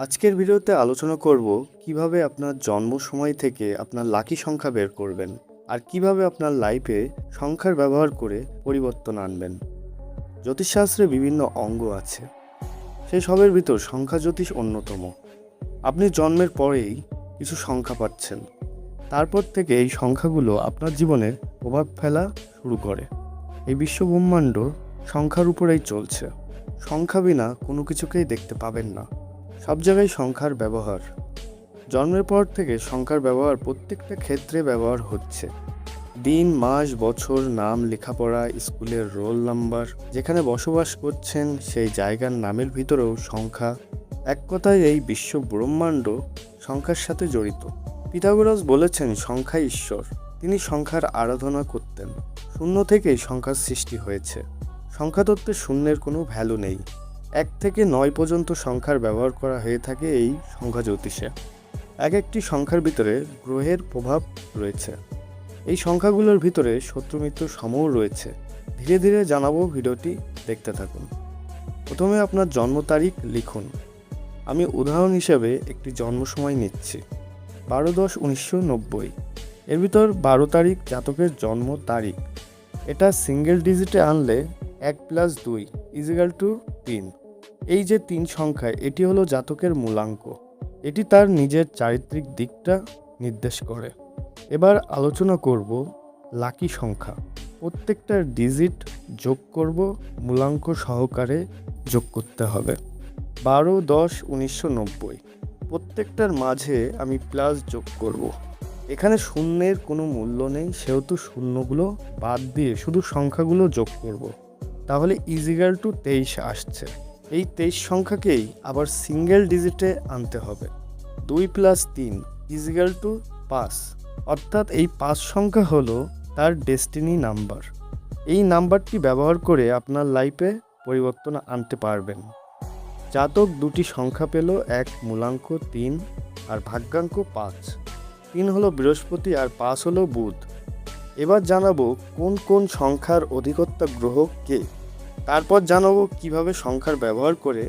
আজকের ভিডিওতে আলোচনা করব কিভাবে আপনার জন্ম সময় থেকে আপনার লাকি সংখ্যা বের করবেন আর কিভাবে আপনার লাইফে সংখ্যার ব্যবহার করে পরিবর্তন আনবেন। জ্যোতিষশাস্ত্রে বিভিন্ন অঙ্গ আছে, সেই সবের ভিতর সংখ্যা জ্যোতিষ অন্যতম। আপনি জন্মের পরেই কিছু সংখ্যা পাচ্ছেন, তারপর থেকে এই সংখ্যাগুলো আপনার জীবনে প্রভাব ফেলা শুরু করে। এই বিশ্বব্রহ্মাণ্ড সংখ্যার উপরেই চলছে। সংখ্যা বিনা কোনো কিছুকেই দেখতে পাবেন না। সব জায়গায় সংখ্যার ব্যবহার। জন্মের পর থেকে সংখ্যার ব্যবহার প্রত্যেকটা ক্ষেত্রে ব্যবহার হচ্ছে। দিন, মাস, বছর, নাম, লেখাপড়া, স্কুলের রোল নাম্বার, যেখানে বসবাস করছেন সেই জায়গার নামের ভিতরেও সংখ্যা। এক কথায় এই বিশ্ব ব্রহ্মাণ্ড সংখ্যার সাথে জড়িত। পিথাগোরাস বলেছেন সংখ্যাই ঈশ্বর। তিনি সংখ্যার আরাধনা করতেন। শূন্য থেকেই সংখ্যার সৃষ্টি হয়েছে। সংখ্যাতত্ত্বে শূন্যের কোনো ভ্যালু নেই। 1 থেকে 9 পর্যন্ত সংখ্যার ব্যবহার করা হয়ে থাকে এই সংখ্যা জ্যোতিষে। এক একটি সংখ্যার ভিতরে গ্রহের প্রভাব রয়েছে। এই সংখ্যাগুলোর ভিতরে শত্রু মিত্র সমূহ রয়েছে। ধীরে ধীরে জানাবো, ভিডিওটি দেখতে থাকুন। প্রথমে আপনার জন্ম তারিখ লিখুন। আমি উদাহরণ হিসেবে একটি জন্ম সময় নিচ্ছি, 12-10-1990। এর ভিতর 12 তারিখ জাতকের জন্ম তারিখ। এটা সিঙ্গেল ডিজিটে আনলে 1 + 2 = 3। এই যে 3 সংখ্যা, এটি হলো জাতকের মূলাঙ্ক। এটি তার নিজের চারিত্রিক দিকটা নির্দেশ করে। এবার আলোচনা করব লাকি সংখ্যা। প্রত্যেকটা ডিজিট যোগ করব, মূলাঙ্ক সহকারে যোগ করতে হবে। 12-10-1990, প্রত্যেকটার মাঝে আমি প্লাস যোগ করব। এখানে শূন্যের কোনো মূল্য নেই, সেহেতু শূন্যগুলো বাদ দিয়ে শুধু সংখ্যাগুলো যোগ করব। তাহলে = 23 আসছে। এই 23 সংখ্যাকেই আবার সিঙ্গেল ডিজিটে আনতে হবে। 2 + 3 = 5। অর্থাৎ এই 5 সংখ্যা হলো তার ডেস্টিনি নাম্বার। এই নাম্বারটি ব্যবহার করে আপনার লাইফে পরিবর্তন আনতে পারবেন। জাতক দুটি সংখ্যা পেল, এক মূলাঙ্ক 3 আর ভাগ্যাঙ্ক 5। 3 হলো বৃহস্পতি আর 5 হলো বুধ। এবার জানাবো কোন কোন সংখ্যার অধিকর্তা গ্রহ কে। তারপর জানাবো কিভাবে সংখ্যার ব্যবহার করে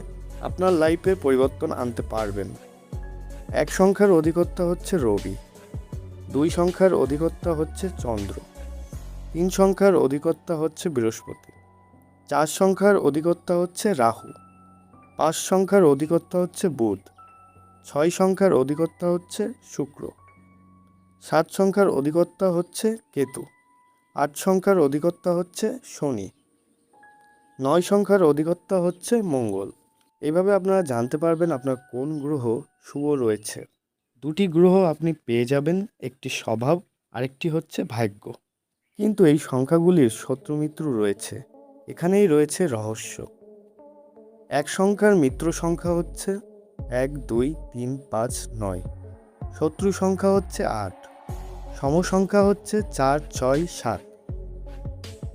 আপনার লাইফে পরিবর্তন আনতে পারবেন। 1 সংখ্যার অধিকর্তা হচ্ছে রবি। 2 সংখ্যার অধিকর্তা হচ্ছে চন্দ্র। 3 সংখ্যার অধিকর্তা হচ্ছে বৃহস্পতি। 4 সংখ্যার অধিকর্তা হচ্ছে রাহু। 5 সংখ্যার অধিকর্তা হচ্ছে বুধ। 6 সংখ্যার অধিকর্তা হচ্ছে শুক্র। 7 সংখ্যার অধিকর্তা হচ্ছে কেতু। 8 সংখ্যার অধিকর্তা হচ্ছে শনি। 9 সংখ্যার অধিকর্তা হচ্ছে মঙ্গল। এইভাবে আপনারা জানতে পারবেন আপনার কোন গ্রহ শুভ রয়েছে। 2টি গ্রহ আপনি পেয়ে যাবেন, একটি স্বভাব, আরেকটি হচ্ছে ভাগ্য। কিন্তু এই সংখ্যাগুলির শত্রু মিত্র রয়েছে। এখানেই রয়েছে রহস্য। 1 সংখ্যার মিত্র সংখ্যা হচ্ছে 1, 2, 3, 5, 9। শত্রু সংখ্যা হচ্ছে 8। সমসংখ্যা হচ্ছে 4, 6, 7।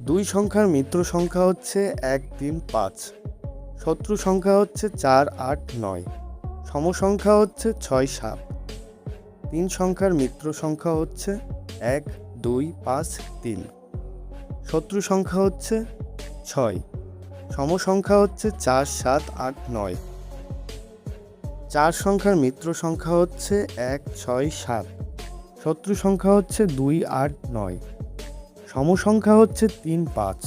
2 সংখ্যার মিত্র সংখ্যা হচ্ছে 1, 3, 5। শত্রু সংখ্যা হচ্ছে 4, 8, 9। সমসংখ্যা হচ্ছে 6, 7। 3 সংখ্যার মিত্র সংখ্যা হচ্ছে 1, 2, 5, 3। শত্রু সংখ্যা হচ্ছে 6। সমসংখ্যা হচ্ছে 4, 7, 8, 9। 4 সংখ্যার মিত্র সংখ্যা হচ্ছে 1, 6, 7। শত্রু সংখ্যা হচ্ছে 2, 8, 9। সমসংখ্যা হচ্ছে 3, 5।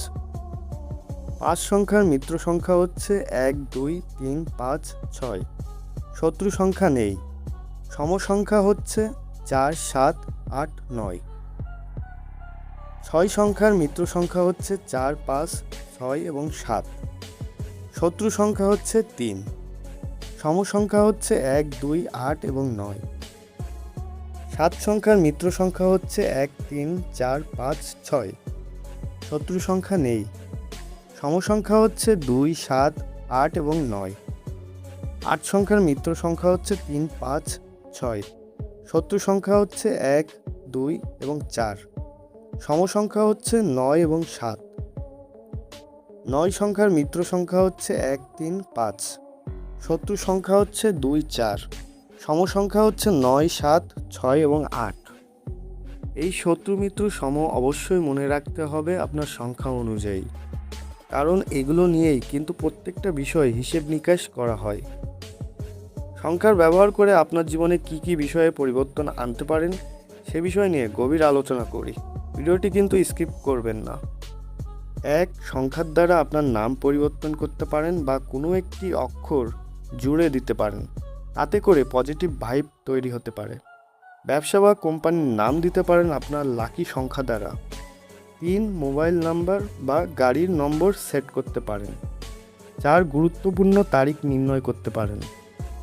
5 সংখ্যার মিত্র সংখ্যা হচ্ছে 1, 2, 3, 5, 6। শত্রু সংখ্যা নেই। সমসংখ্যা হচ্ছে 4, 7, 8, 9। 6 সংখ্যার মিত্র সংখ্যা হচ্ছে 4, 5, 6 এবং 7। শত্রু সংখ্যা হচ্ছে 3। সমসংখ্যা হচ্ছে 1, 2, 8 এবং 9। 7 সংখ্যার মিত্র সংখ্যা হচ্ছে 1, 3, 4, 5, 6। শত্রু সংখ্যা নেই। সমসংখ্যা হচ্ছে 2, 7, 8 এবং 9। 8 সংখ্যার মিত্র সংখ্যা হচ্ছে 3, 5, 6। শত্রু সংখ্যা হচ্ছে 1, 2 এবং 4। সমসংখ্যা হচ্ছে 9 এবং 7। 9 সংখ্যার মিত্র সংখ্যা হচ্ছে 1, 3, 5। শত্রু সংখ্যা হচ্ছে 2, 4। সমসংখ্যা হচ্ছে 9, 7, 6 এবং 8। এই শত্রু মিত্র সম অবশ্যই মনে রাখতে হবে আপনার সংখ্যা অনুযায়ী, কারণ এগুলো নিয়েই কিন্তু প্রত্যেকটা বিষয় হিসেব নিকাশ করা হয়। সংখ্যার ব্যবহার করে আপনার জীবনে কি কি বিষয়ে পরিবর্তন আনতে পারেন সে বিষয় নিয়ে গভীর আলোচনা করি। ভিডিওটি কিন্তু স্কিপ করবেন না। 1. সংখ্যার দ্বারা আপনার নাম পরিবর্তন করতে পারেন বা কোনো একটি অক্ষর জুড়ে দিতে পারেন, তাতে করে পজিটিভ ভাইব তৈরি হতে পারে। ব্যবসা বা কোম্পানির নাম দিতে পারেন আপনার লাকি সংখ্যা দ্বারা। 3. মোবাইল নাম্বার বা গাড়ির নম্বর সেট করতে পারেন। 4. গুরুত্বপূর্ণ তারিখ নির্ণয় করতে পারেন,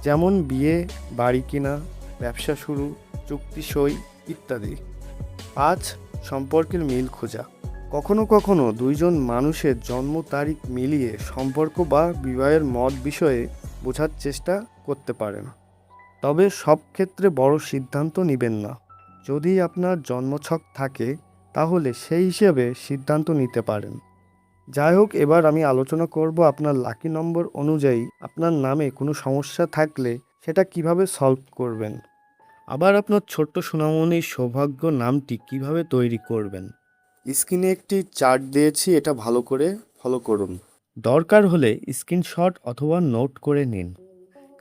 যেমন বিয়ে, বাড়ি কেনা, ব্যবসা শুরু, চুক্তি সই ইত্যাদি। 5. সম্পর্কের মিল খোঁজা। কখনো কখনো দুইজন মানুষের জন্ম তারিখ মিলিয়ে সম্পর্ক বা বিবাহের মত বিষয়ে বোঝার চেষ্টা করতে পারেন, তবে সব ক্ষেত্রে বড় সিদ্ধান্ত নেবেন না। যদি আপনার জন্মছক থাকে তাহলে সেই হিসেবে সিদ্ধান্ত নিতে পারেন। যাই হোক, এবার আমি আলোচনা করব আপনার লাকি নম্বর অনুযায়ী আপনার নামে কোনো সমস্যা থাকলে সেটা কিভাবে সলভ করবেন। আবার আপনার ছোট্ট সোনামণির সৌভাগ্য নামটি কিভাবে তৈরি করবেন। স্ক্রিনে একটি চার্ট দিয়েছি, এটা ভালো করে ফলো করুন। দরকার হলে স্ক্রিনশট অথবা নোট করে নিন,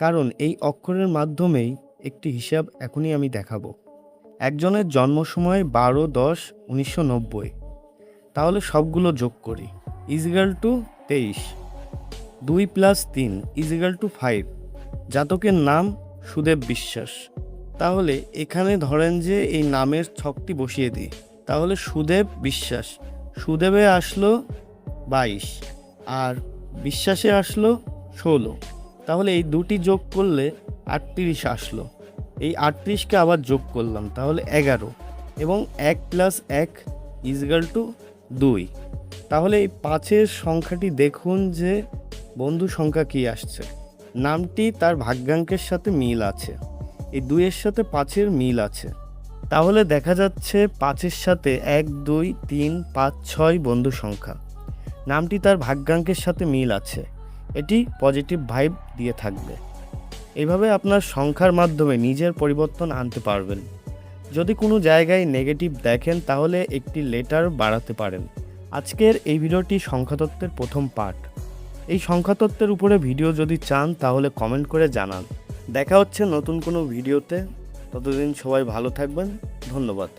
কারণ এই অক্ষরের মাধ্যমেই একটি হিসাব এখনই আমি দেখাবো। একজনের জন্ম সময় 12/10/1990, তাহলে সবগুলো যোগ করি। Is equal to 23। 2 + 3 is equal to 5। জাতকের নাম সুদেব বিশ্বাস। তাহলে এখানে ধরেন যে এই নামের ছকটি বসিয়ে দিই, তাহলে সুদেব বিশ্বাস, সুদেবে আসলো 22 আর বিশ্বাসে আসলো 16। তাহলে এই দুটি যোগ করলে 38 আসলো। এই 38কে আবার যোগ করলাম, তাহলে 11 এবং 1 + 1 ইজিক্যাল টু 2। তাহলে এই 5-এর সংখ্যাটি দেখুন যে বন্ধু সংখ্যা কি আসছে। নামটি তার ভাগ্যাঙ্কের সাথে মিল আছে, এই 2-এর সাথে 5-এর মিল আছে। তাহলে দেখা যাচ্ছে 5-এর সাথে 1 2 3 5 6 বন্ধু সংখ্যা, নামটি তার ভাগ্যাঙ্কের সাথে মিল আছে, এটি পজিটিভ ভাইব দিয়ে থাকবে। এইভাবে আপনার সংখ্যার মাধ্যমে নিজের পরিবর্তন আনতে পারবেন। যদি কোনো জায়গায় নেগেটিভ দেখেন তাহলে একটি লেটার বাড়াতে পারেন। আজকের এই ভিডিওটি সংখ্যাতত্ত্বের প্রথম পার্ট। এই সংখ্যাতত্ত্বের উপরে ভিডিও যদি চান তাহলে কমেন্ট করে জানান। দেখা হচ্ছে নতুন কোনো ভিডিওতে, ততদিন সবাই ভালো থাকবেন। ধন্যবাদ।